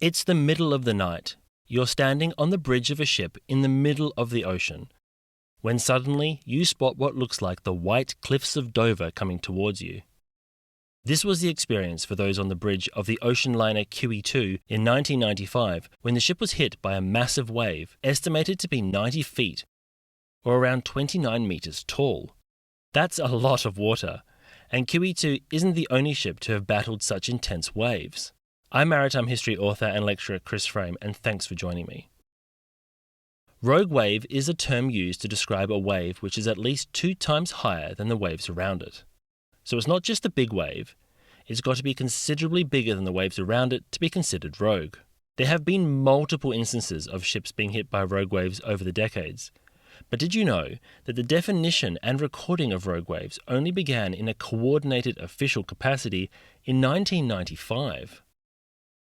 It's the middle of the night. You're standing on the bridge of a ship in the middle of the ocean, when suddenly you spot what looks like the white cliffs of Dover coming towards you. This was the experience for those on the bridge of the ocean liner QE2 in 1995 when the ship was hit by a massive wave estimated to be 90 feet, or around 29 meters tall. That's a lot of water, and QE2 isn't the only ship to have battled such intense waves. I'm maritime history author and lecturer Chris Frame, and thanks for joining me. Rogue wave is a term used to describe a wave which is at least 2 times higher than the waves around it. So it's not just a big wave, it's got to be considerably bigger than the waves around it to be considered rogue. There have been multiple instances of ships being hit by rogue waves over the decades. But did you know that the definition and recording of rogue waves only began in a coordinated official capacity in 1995?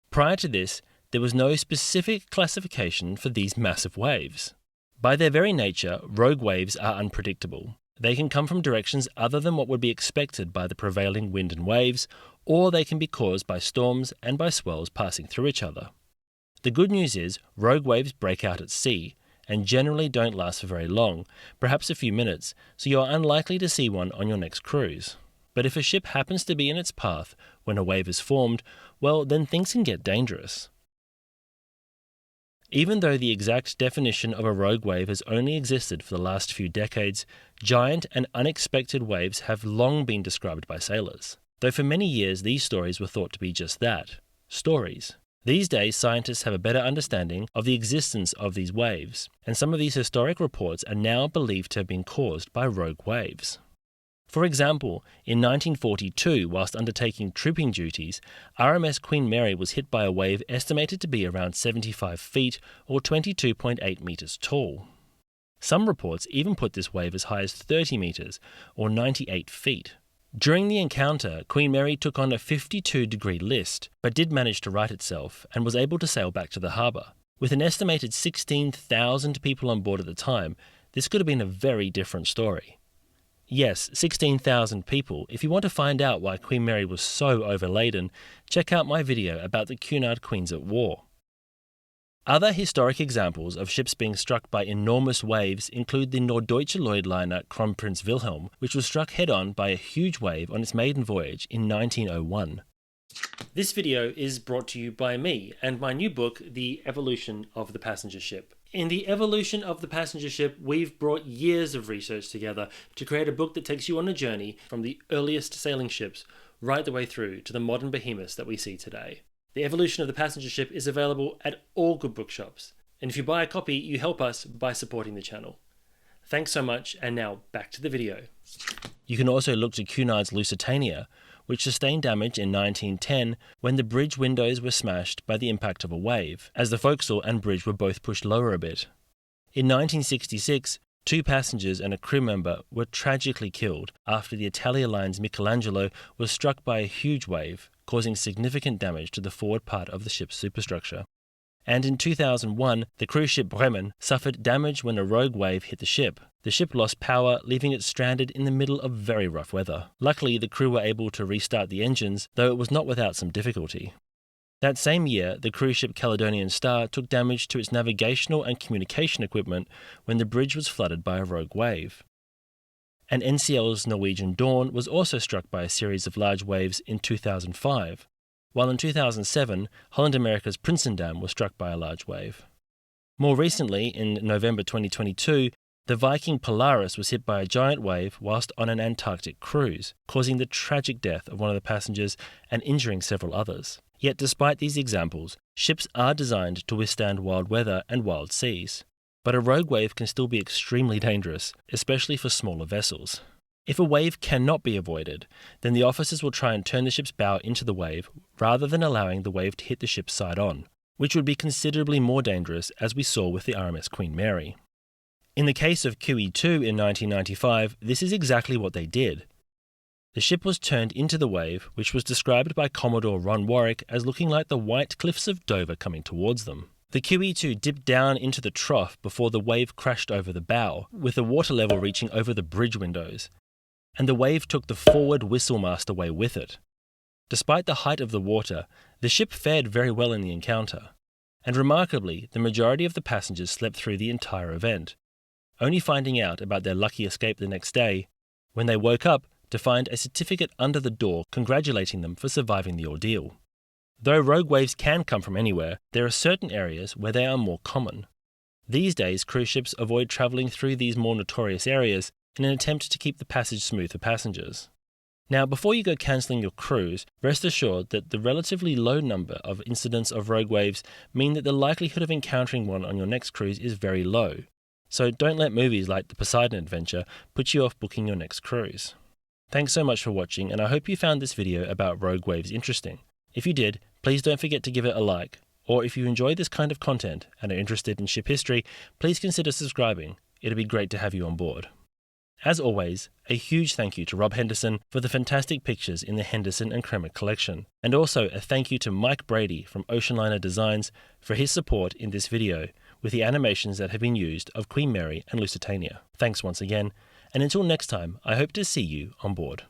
Prior to this, there was no specific classification for these massive waves. By their very nature, rogue waves are unpredictable. They can come from directions other than what would be expected by the prevailing wind and waves, or they can be caused by storms and by swells passing through each other. The good news is, rogue waves break out at sea, and generally don't last for very long, perhaps a few minutes, so you are unlikely to see one on your next cruise. But if a ship happens to be in its path when a wave is formed, well, then things can get dangerous. Even though the exact definition of a rogue wave has only existed for the last few decades, giant and unexpected waves have long been described by sailors. Though for many years these stories were thought to be just that, stories. These days, scientists have a better understanding of the existence of these waves, and some of these historic reports are now believed to have been caused by rogue waves. For example, in 1942, whilst undertaking trooping duties, RMS Queen Mary was hit by a wave estimated to be around 75 feet or 22.8 meters tall. Some reports even put this wave as high as 30 meters or 98 feet. During the encounter, Queen Mary took on a 52-degree list, but did manage to right itself and was able to sail back to the harbour. With an estimated 16,000 people on board at the time, this could have been a very different story. Yes, 16,000 people. If you want to find out why Queen Mary was so overladen, check out my video about the Cunard Queens at War. Other historic examples of ships being struck by enormous waves include the Norddeutsche Lloyd liner Kronprinz Wilhelm, which was struck head-on by a huge wave on its maiden voyage in 1901. This video is brought to you by me and my new book, The Evolution of the Passenger Ship. In The Evolution of the Passenger Ship, we've brought years of research together to create a book that takes you on a journey from the earliest sailing ships right the way through to the modern behemoths that we see today. The Evolution of the Passenger Ship is available at all good bookshops, and if you buy a copy, you help us by supporting the channel. Thanks so much, and now back to the video. You can also look to Cunard's Lusitania, which sustained damage in 1910 when the bridge windows were smashed by the impact of a wave, as the forecastle and bridge were both pushed lower a bit. In 1966, 2 passengers and a crew member were tragically killed after the Italia Line's Michelangelo was struck by a huge wave, causing significant damage to the forward part of the ship's superstructure. And in 2001, the cruise ship Bremen suffered damage when a rogue wave hit the ship. The ship lost power, leaving it stranded in the middle of very rough weather. Luckily, the crew were able to restart the engines, though it was not without some difficulty. That same year, the cruise ship Caledonian Star took damage to its navigational and communication equipment when the bridge was flooded by a rogue wave. And NCL's Norwegian Dawn was also struck by a series of large waves in 2005, while in 2007, Holland America's Prinsendam was struck by a large wave. More recently, in November 2022, the Viking Polaris was hit by a giant wave whilst on an Antarctic cruise, causing the tragic death of one of the passengers and injuring several others. Yet despite these examples, ships are designed to withstand wild weather and wild seas. But a rogue wave can still be extremely dangerous, especially for smaller vessels. If a wave cannot be avoided, then the officers will try and turn the ship's bow into the wave rather than allowing the wave to hit the ship side on, which would be considerably more dangerous, as we saw with the RMS Queen Mary. In the case of QE2 in 1995, this is exactly what they did. The ship was turned into the wave, which was described by Commodore Ron Warwick as looking like the white cliffs of Dover coming towards them. The QE2 dipped down into the trough before the wave crashed over the bow, with the water level reaching over the bridge windows, and the wave took the forward whistle mast away with it. Despite the height of the water, the ship fared very well in the encounter. And remarkably, the majority of the passengers slept through the entire event, only finding out about their lucky escape the next day, when they woke up to find a certificate under the door congratulating them for surviving the ordeal. Though rogue waves can come from anywhere, there are certain areas where they are more common. These days, cruise ships avoid travelling through these more notorious areas in an attempt to keep the passage smooth for passengers. Now, before you go cancelling your cruise, rest assured that the relatively low number of incidents of rogue waves mean that the likelihood of encountering one on your next cruise is very low. So don't let movies like the Poseidon Adventure put you off booking your next cruise. Thanks so much for watching, and I hope you found this video about rogue waves interesting. If you did, please don't forget to give it a like, or if you enjoy this kind of content and are interested in ship history, please consider subscribing. It'd be great to have you on board. As always, a huge thank you to Rob Henderson for the fantastic pictures in the Henderson and Cremer Collection, and also a thank you to Mike Brady from Oceanliner Designs for his support in this video with the animations that have been used of Queen Mary and Lusitania. Thanks once again, and until next time, I hope to see you on board.